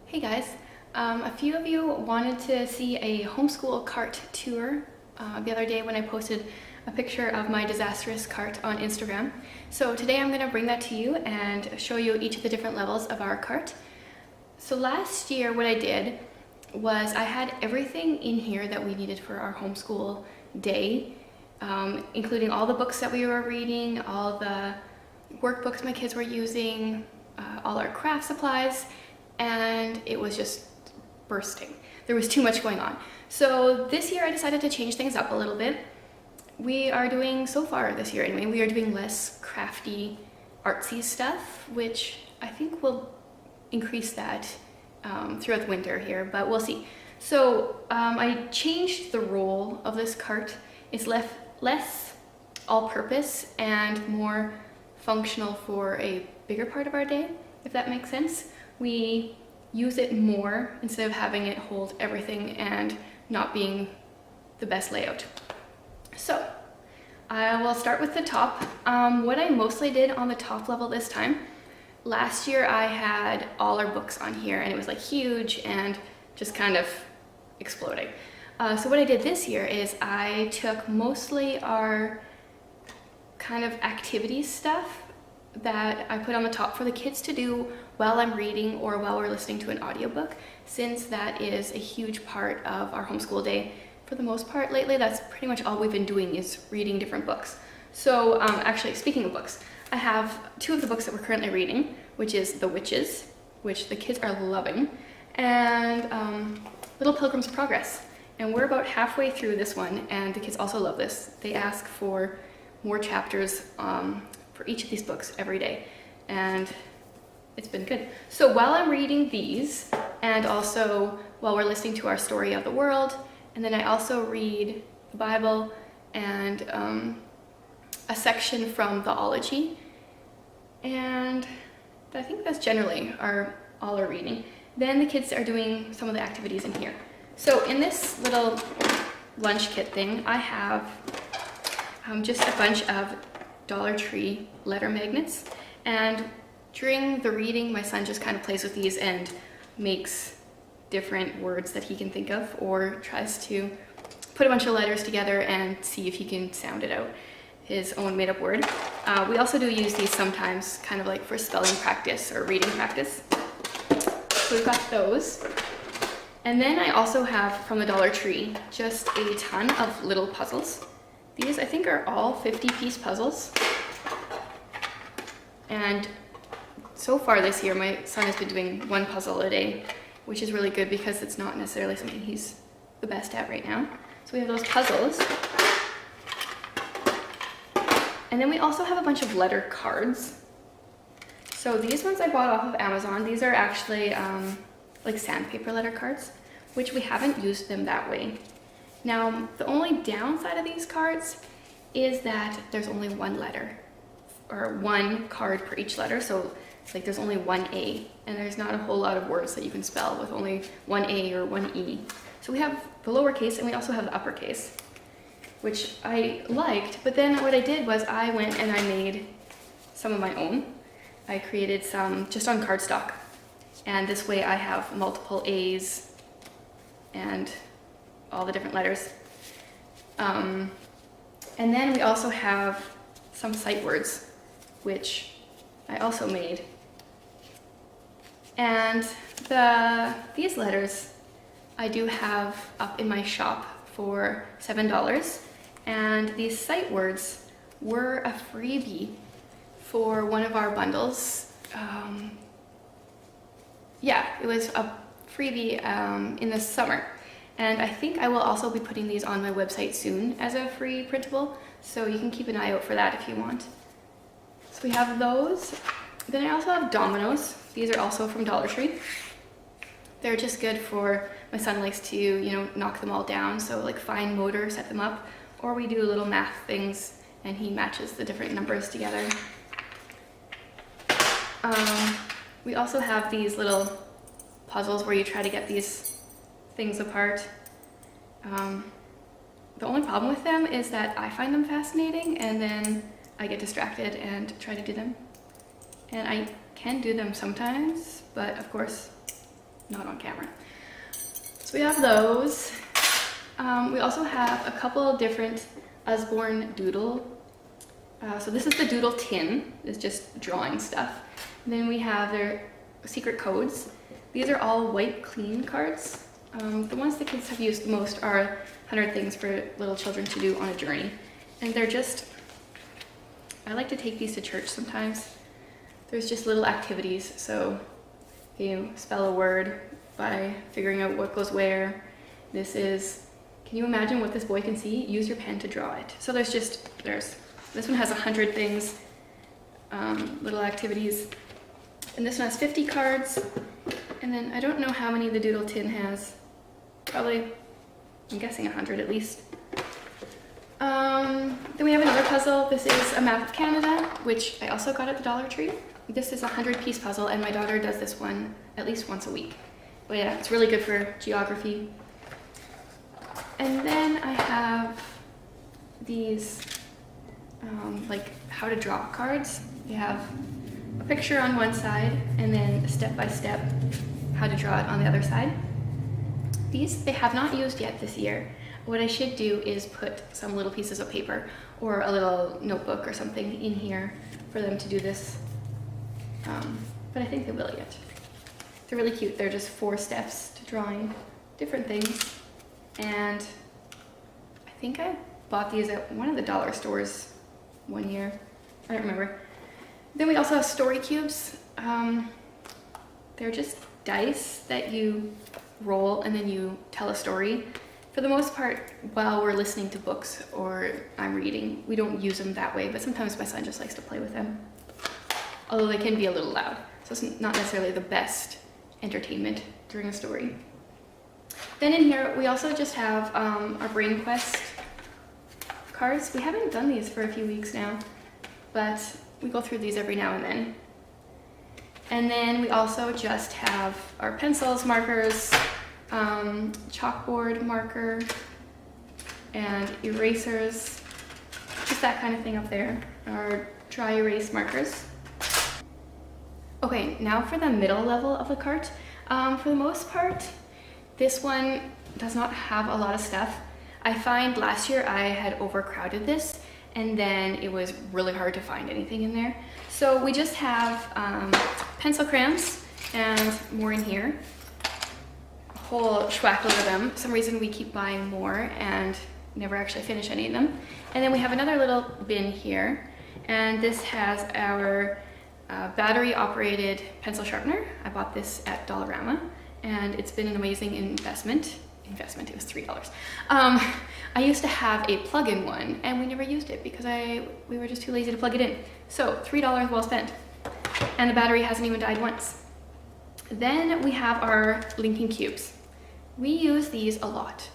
Hey guys, a few of you wanted to see a homeschool cart tour the other day when I posted a picture of my disastrous cart on Instagram. So today I'm going to bring that to you and show you each of the different levels of our cart. So last year what I did was I had everything in here that we needed for our homeschool day, including all the books that we were reading, all the workbooks my kids were using, all our craft supplies, and it was just bursting. There was too much going on. So this year I decided to change things up a little bit. We are doing, so far this year anyway, we are doing less crafty, artsy stuff, which I think will increase that throughout the winter here, but we'll see. So I changed the role of this cart. It's less all-purpose and more functional for a bigger part of our day, if that makes sense. We use it more instead of having it hold everything and not being the best layout. So I will start with the top. What I mostly did on the top level this time, last year I had all our books on here and it was like huge and just kind of exploding. So what I did this year is I took mostly our kind of activity stuff that I put on the top for the kids to do while I'm reading or while we're listening to an audiobook, since that is a huge part of our homeschool day. For the most part lately, that's pretty much all we've been doing is reading different books. So actually, speaking of books, I have two of the books that we're currently reading, which is The Witches, which the kids are loving, and Little Pilgrim's Progress. And we're about halfway through this one, and the kids also love this. They ask for more chapters for each of these books every day, and it's been good. So while I'm reading these, and also while we're listening to our story of the world, and then I also read the Bible and a section from the Ology, and I think that's generally all our reading. Then the kids are doing some of the activities in here. So in this little lunch kit thing, I have just a bunch of Dollar Tree letter magnets, and during the reading my son just kind of plays with these and makes different words that he can think of, or tries to put a bunch of letters together and see if he can sound it out, his own made-up word. We also do use these sometimes kind of like for spelling practice or reading practice. So we've got those. And then I also have from the Dollar Tree just a ton of little puzzles. These I think are all 50-piece puzzles. And so far this year my son has been doing one puzzle a day, which is really good because it's not necessarily something he's the best at right now. So we have those puzzles. And then we also have a bunch of letter cards. So these ones I bought off of Amazon. These are actually like sandpaper letter cards, which we haven't used them that way. Now, the only downside of these cards is that there's only one letter, or one card per each letter, so it's like there's only one A, and there's not a whole lot of words that you can spell with only one A or one E. So we have the lowercase and we also have the uppercase, which I liked, but then what I did was I went and I made some of my own. I created some just on cardstock, and this way I have multiple A's and all the different letters. And then we also have some sight words, which I also made. And these letters I do have up in my shop for $7. And these sight words were a freebie for one of our bundles. Yeah, it was a freebie in the summer. And I think I will also be putting these on my website soon as a free printable, so you can keep an eye out for that if you want. So we have those. Then I also have dominoes. These are also from Dollar Tree. They're just good for, my son likes to, you know, knock them all down, so like fine motor, set them up, or we do little math things and he matches the different numbers together. We also have these little puzzles where you try to get these things apart. The only problem with them is that I find them fascinating and then I get distracted and try to do them. And I can do them sometimes, but of course not on camera. So we have those. We also have a couple of different Usborne doodle. So this is the Doodle Tin, it's just drawing stuff. And then we have their secret codes. These are all wipe clean cards. The ones the kids have used the most are 100 things for little children to do on a journey. And they're just, I like to take these to church sometimes. There's just little activities. So you spell a word by figuring out what goes where. This is, can you imagine what this boy can see? Use your pen to draw it. So this one has 100 things, little activities. And this one has 50 cards. And then I don't know how many the Doodle Tin has. Probably, I'm guessing 100 at least. Then we have another puzzle. This is a map of Canada, which I also got at the Dollar Tree. This is a 100-piece puzzle, and my daughter does this one at least once a week. But yeah, it's really good for geography. And then I have these like how to draw cards. You have a picture on one side and then a step-by-step how to draw it on the other side. These they have not used yet this year. What I should do is put some little pieces of paper or a little notebook or something in here for them to do this. But I think they will yet. They're really cute. They're just 4 steps to drawing different things. And I think I bought these at one of the dollar stores one year. I don't remember. Then we also have story cubes. They're just dice that you roll and then you tell a story. For the most part, while we're listening to books or I'm reading, we don't use them that way, but sometimes my son just likes to play with them. Although they can be a little loud, so it's not necessarily the best entertainment during a story. Then in here, we also just have our Brain Quest cards. We haven't done these for a few weeks now, but we go through these every now and then. And then we also just have our pencils, markers, chalkboard marker, and erasers, just that kind of thing up there, our dry erase markers. Okay, now for the middle level of the cart. For the most part, this one does not have a lot of stuff. I find last year I had overcrowded this and then it was really hard to find anything in there. So we just have pencil crayons and more in here. A whole schwackload of them. For some reason we keep buying more and never actually finish any of them. And then we have another little bin here, and this has our battery operated pencil sharpener. I bought this at Dollarama and it's been an amazing investment. It was $3. I used to have a plug-in one and we never used it because we were just too lazy to plug it in. So $3 well spent. And the battery hasn't even died once. Then we have our linking cubes. We use these a lot.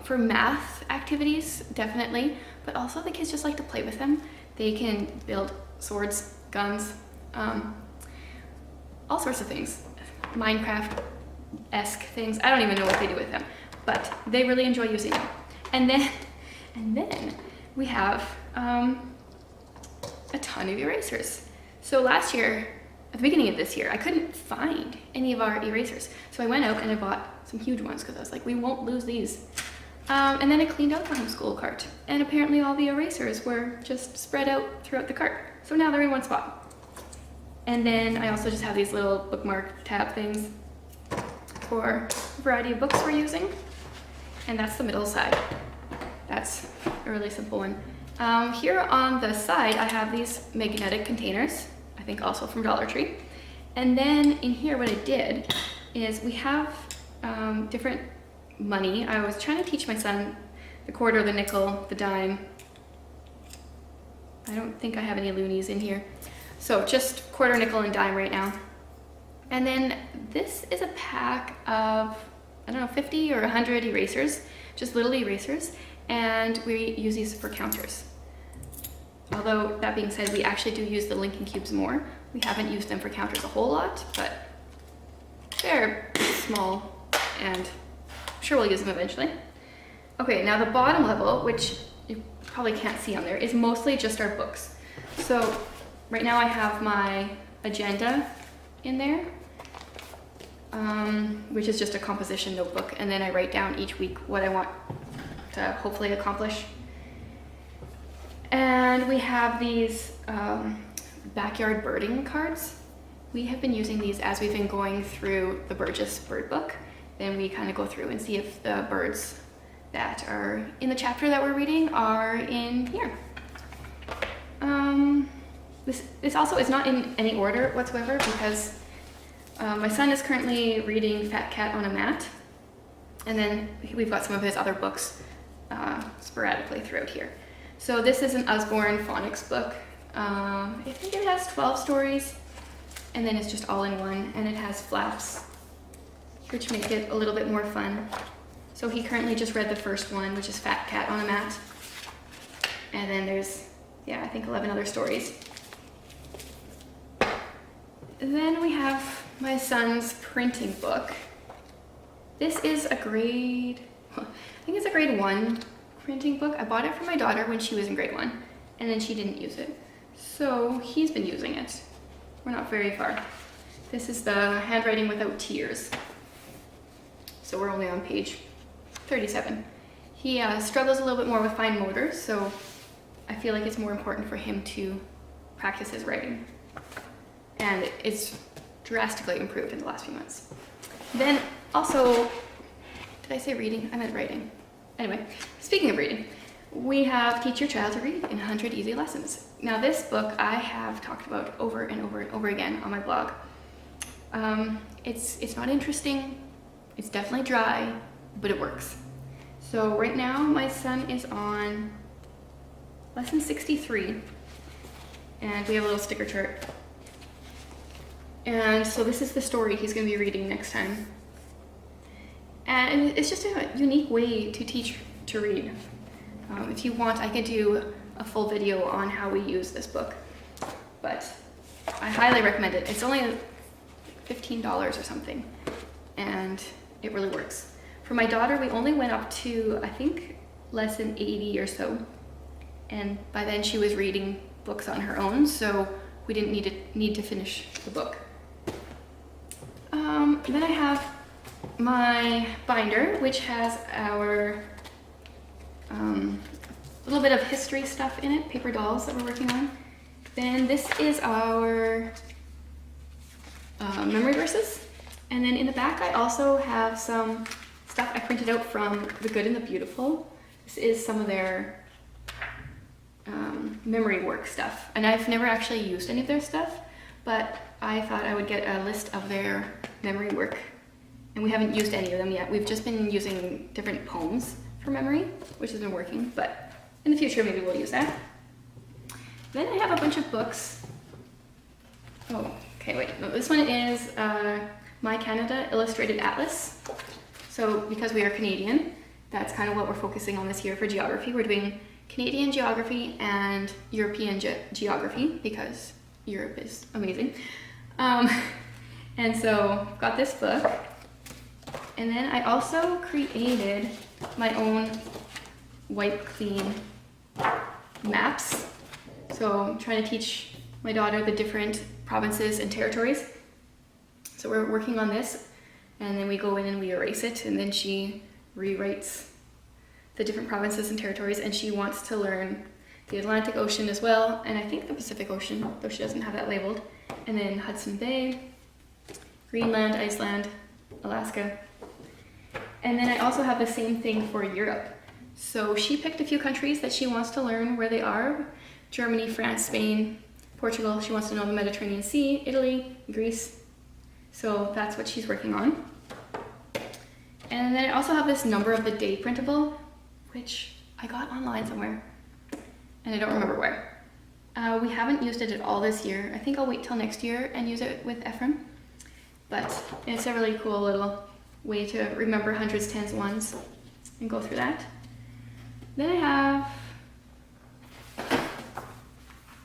For math activities, definitely, but also the kids just like to play with them. They can build swords, guns, all sorts of things. Minecraft-esque things. I don't even know what they do with them, but they really enjoy using them. And then we have a ton of erasers. So last year, at the beginning of this year, I couldn't find any of our erasers. So I went out and I bought some huge ones because I was like, we won't lose these. And then I cleaned out the homeschool cart, and apparently all the erasers were just spread out throughout the cart. So now they're in one spot. And then I also just have these little bookmark tab things for a variety of books we're using. And that's the middle side. That's a really simple one. Here on the side, I have these magnetic containers, I think also from Dollar Tree. And then in here, what I did is we have different money. I was trying to teach my son the quarter, the nickel, the dime. I don't think I have any loonies in here. So just quarter, nickel, and dime right now. And then this is a pack of, I don't know, 50 or 100 erasers, just little erasers, and we use these for counters. Although, that being said, we actually do use the linking cubes more. We haven't used them for counters a whole lot, but they're small, and I'm sure we'll use them eventually. Okay, now the bottom level, which you probably can't see on there, is mostly just our books. So right now I have my agenda in there. which is just a composition notebook, and then I write down each week what I want to hopefully accomplish. And we have these backyard birding cards. We have been using these as we've been going through the Burgess bird book. Then we kind of go through and see if the birds that are in the chapter that we're reading are in here. This also is not in any order whatsoever because my son is currently reading Fat Cat on a Mat, and then we've got some of his other books sporadically throughout here. So this is an Usborne phonics book. I think it has 12 stories, and then it's just all in one, and it has flaps, which make it a little bit more fun. So he currently just read the first one, which is Fat Cat on a Mat, and then there's, yeah, I think 11 other stories. Then we have my son's printing book. This is a grade, I think it's a grade 1 printing book. I bought it for my daughter when she was in grade 1, and then she didn't use it. So he's been using it. We're not very far. This is the Handwriting Without Tears. So we're only on page 37. He struggles a little bit more with fine motor, so I feel like it's more important for him to practice his writing. And it's drastically improved in the last few months. Then also, did I say reading? I meant writing. Anyway, speaking of reading, we have Teach Your Child to Read in 100 Easy Lessons. Now this book I have talked about over and over and over again on my blog. It's not interesting, it's definitely dry, but it works. So right now my son is on lesson 63, and we have a little sticker chart. And so this is the story he's going to be reading next time. And it's just a unique way to teach to read. If you want, I could do a full video on how we use this book, but I highly recommend it. It's only $15 or something, and it really works. For my daughter, we only went up to, I think, lesson 80 or so, and by then she was reading books on her own, so we didn't need to finish the book. Then I have my binder, which has our little bit of history stuff in it, paper dolls that we're working on. Then this is our memory verses. And then in the back I also have some stuff I printed out from The Good and the Beautiful. This is some of their memory work stuff. And I've never actually used any of their stuff, but I thought I would get a list of their memory work. And we haven't used any of them yet. We've just been using different poems for memory, which has been working, but in the future maybe we'll use that. Then I have a bunch of books. Oh, okay, wait. No, this one is My Canada Illustrated Atlas. So because we are Canadian, that's kind of what we're focusing on this year for geography. We're doing Canadian geography and European geography because Europe is amazing. And so I've got this book. And then I also created my own wipe clean maps. So I'm trying to teach my daughter the different provinces and territories. So we're working on this, and then we go in and we erase it, and then she rewrites the different provinces and territories, and she wants to learn the Atlantic Ocean as well, and I think the Pacific Ocean, though she doesn't have that labeled, and then Hudson Bay, Greenland, Iceland, Alaska. And then I also have the same thing for Europe. So she picked a few countries that she wants to learn where they are. Germany, France, Spain, Portugal. She wants to know the Mediterranean Sea, Italy, Greece. So that's what she's working on. And then I also have this Number of the Day printable, which I got online somewhere, and I don't remember where. We haven't used it at all this year. I think I'll wait till next year and use it with Ephraim. But it's a really cool little way to remember hundreds, tens, ones, and go through that. Then I have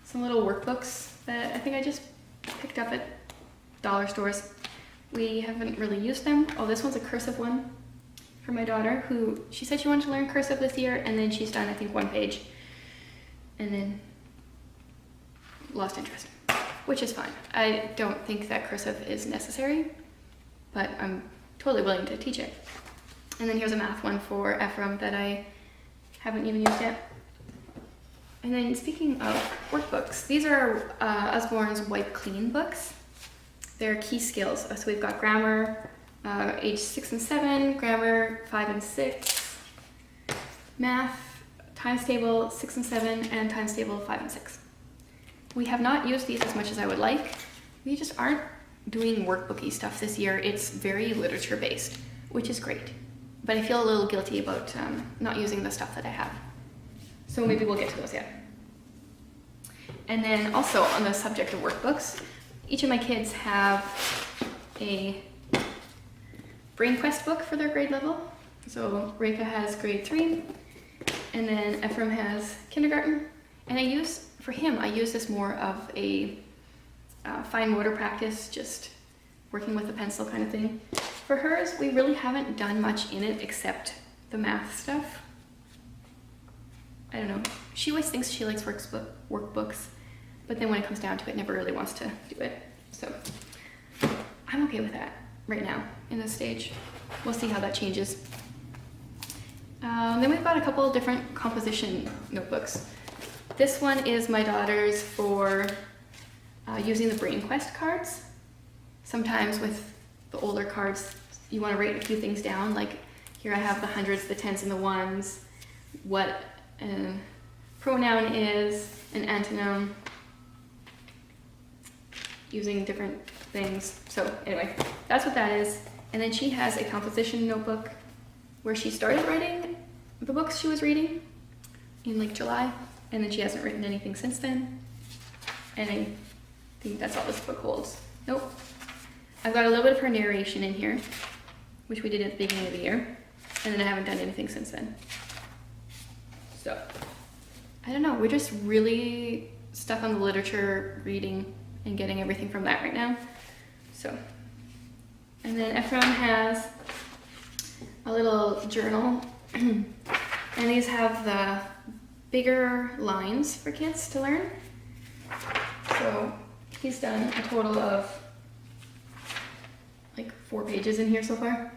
some little workbooks that I think I just picked up at dollar stores. We haven't really used them. Oh, this one's a cursive one for my daughter, who she said she wanted to learn cursive this year, and then she's done, I think, one page, and then lost interest, which is fine. I don't think that cursive is necessary, but I'm totally willing to teach it. And then here's a math one for Ephraim that I haven't even used yet. And then speaking of workbooks, these are Usborne's Wipe Clean books. They're key skills. So we've got grammar, age 6 and 7, grammar 5 and 6, math, times table 6 and 7, and times table 5 and 6. We have not used these as much as I would like. We just aren't doing workbooky stuff this year. It's very literature based, which is great. But I feel a little guilty about not using the stuff that I have. So maybe we'll get to those yet. And then also on the subject of workbooks, each of my kids have a Brain Quest book for their grade level. So Reka has grade 3, and then Ephraim has kindergarten. And I use this more of a fine motor practice, just working with a pencil kind of thing. For hers, we really haven't done much in it except the math stuff. I don't know. She always thinks she likes workbooks, but then when it comes down to it, never really wants to do it. So I'm okay with that right now in this stage. We'll see how that changes. Then we've got a couple of different composition notebooks. This one is my daughter's for using the Brain Quest cards. Sometimes with the older cards, you want to write a few things down, like here I have the hundreds, the tens, and the ones, what a pronoun is, an antonym, using different things. So anyway, that's what that is. And then she has a composition notebook where she started writing the books she was reading in like July, and then she hasn't written anything since then. And I think that's all this book holds. Nope. I've got a little bit of her narration in here, which we did at the beginning of the year, and then I haven't done anything since then. So, I don't know, we're just really stuck on the literature, reading, and getting everything from that right now. So, and then Ephraim has a little journal, and these have the bigger lines for kids to learn. So, he's done a total of like 4 pages in here so far.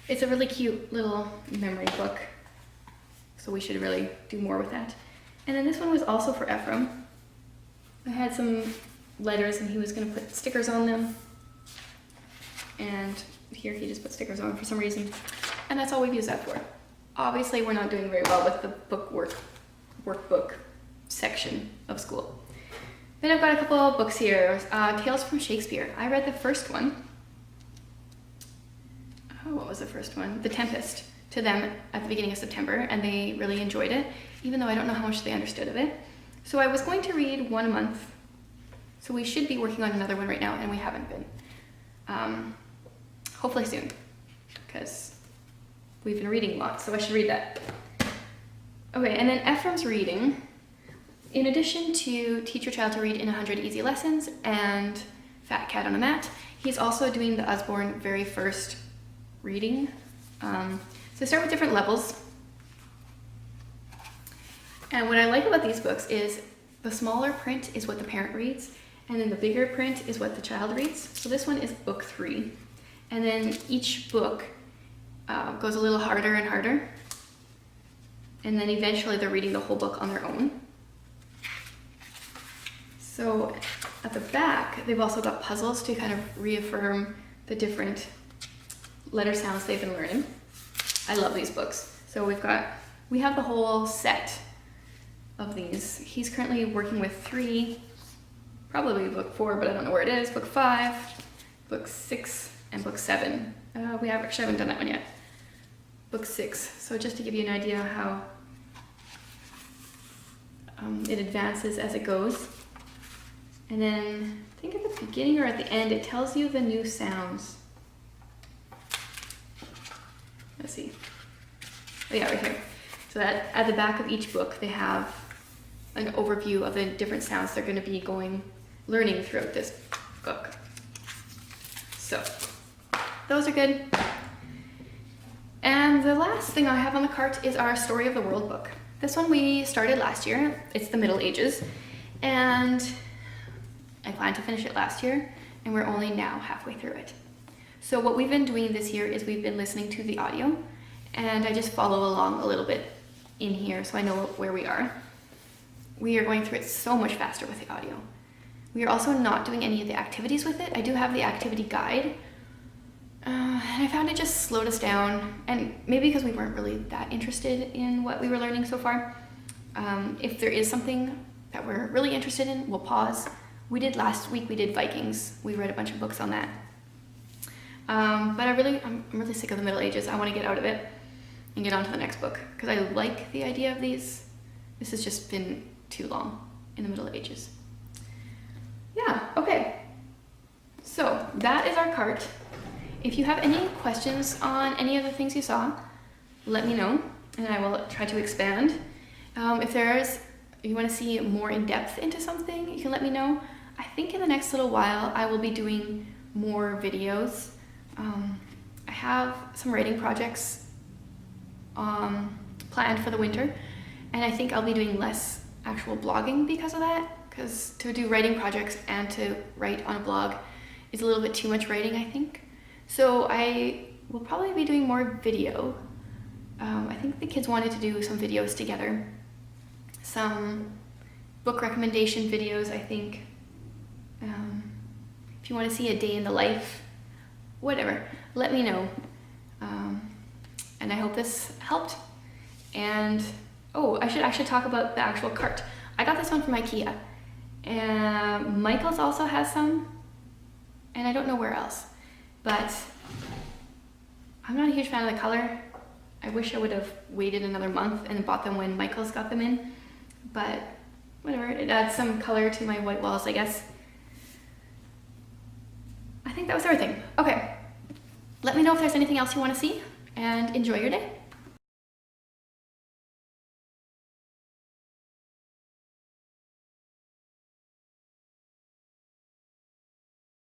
It's a really cute little memory book, so we should really do more with that. And then this one was also for Ephraim. I had some letters and he was going to put stickers on them, and here he just put stickers on for some reason, and that's all we've used that for. Obviously we're not doing very well with the workbook section of school. Then I've got a couple of books here. Tales from Shakespeare. I read the first one. Oh, what was the first one? The Tempest, to them at the beginning of September, and they really enjoyed it, even though I don't know how much they understood of it. So I was going to read one a month. So we should be working on another one right now, and we haven't been. Hopefully soon, because we've been reading lots, so I should read that. Okay, and then Ephraim's reading. In addition to Teach Your Child to Read in 100 Easy Lessons and Fat Cat on a Mat, he's also doing the Usborne Very First Reading. So start with different levels. And what I like about these books is the smaller print is what the parent reads, and then the bigger print is what the child reads. So this one is book 3. And then each book goes a little harder and harder. And then eventually they're reading the whole book on their own. So at the back, they've also got puzzles to kind of reaffirm the different letter sounds they've been learning. I love these books. So we have the whole set of these. He's currently working with 3, probably book 4, but I don't know where it is, book 5, book 6, and book 7. We actually haven't done that one yet. Book 6. So just to give you an idea how it advances as it goes. And then, I think at the beginning or at the end, it tells you the new sounds. Let's see. Oh yeah, right here. So that at the back of each book, they have an overview of the different sounds they're going to be learning throughout this book. So, those are good. And the last thing I have on the cart is our Story of the World book. This one we started last year. It's the Middle Ages. And I planned to finish it last year, and we're only now halfway through it. So what we've been doing this year is we've been listening to the audio, and I just follow along a little bit in here so I know where we are. We are going through it so much faster with the audio. We are also not doing any of the activities with it. I do have the activity guide, and I found it just slowed us down, and maybe because we weren't really that interested in what we were learning so far. If there is something that we're really interested in, we'll pause. Last week we did Vikings. We read a bunch of books on that. But I'm really sick of the Middle Ages. I want to get out of it and get on to the next book because I like the idea of these. This has just been too long in the Middle Ages. Yeah, okay. So that is our cart. If you have any questions on any of the things you saw, let me know and I will try to expand. If you want to see more in depth into something, you can let me know. I think in the next little while I will be doing more videos. I have some writing projects planned for the winter, and I think I'll be doing less actual blogging because of that, because to do writing projects and to write on a blog is a little bit too much writing, I think. So I will probably be doing more video. I think the kids wanted to do some videos together, some book recommendation videos, I think. If you want to see a day in the life, whatever, let me know. And I hope this helped. And I should actually talk about the actual cart. I got this one from IKEA, and Michael's also has some, and I don't know where else, but I'm not a huge fan of the color. I wish I would have waited another month and bought them when Michael's got them in, but whatever, it adds some color to my white walls, I guess. I think that was everything. Okay, let me know if there's anything else you want to see, and enjoy your day.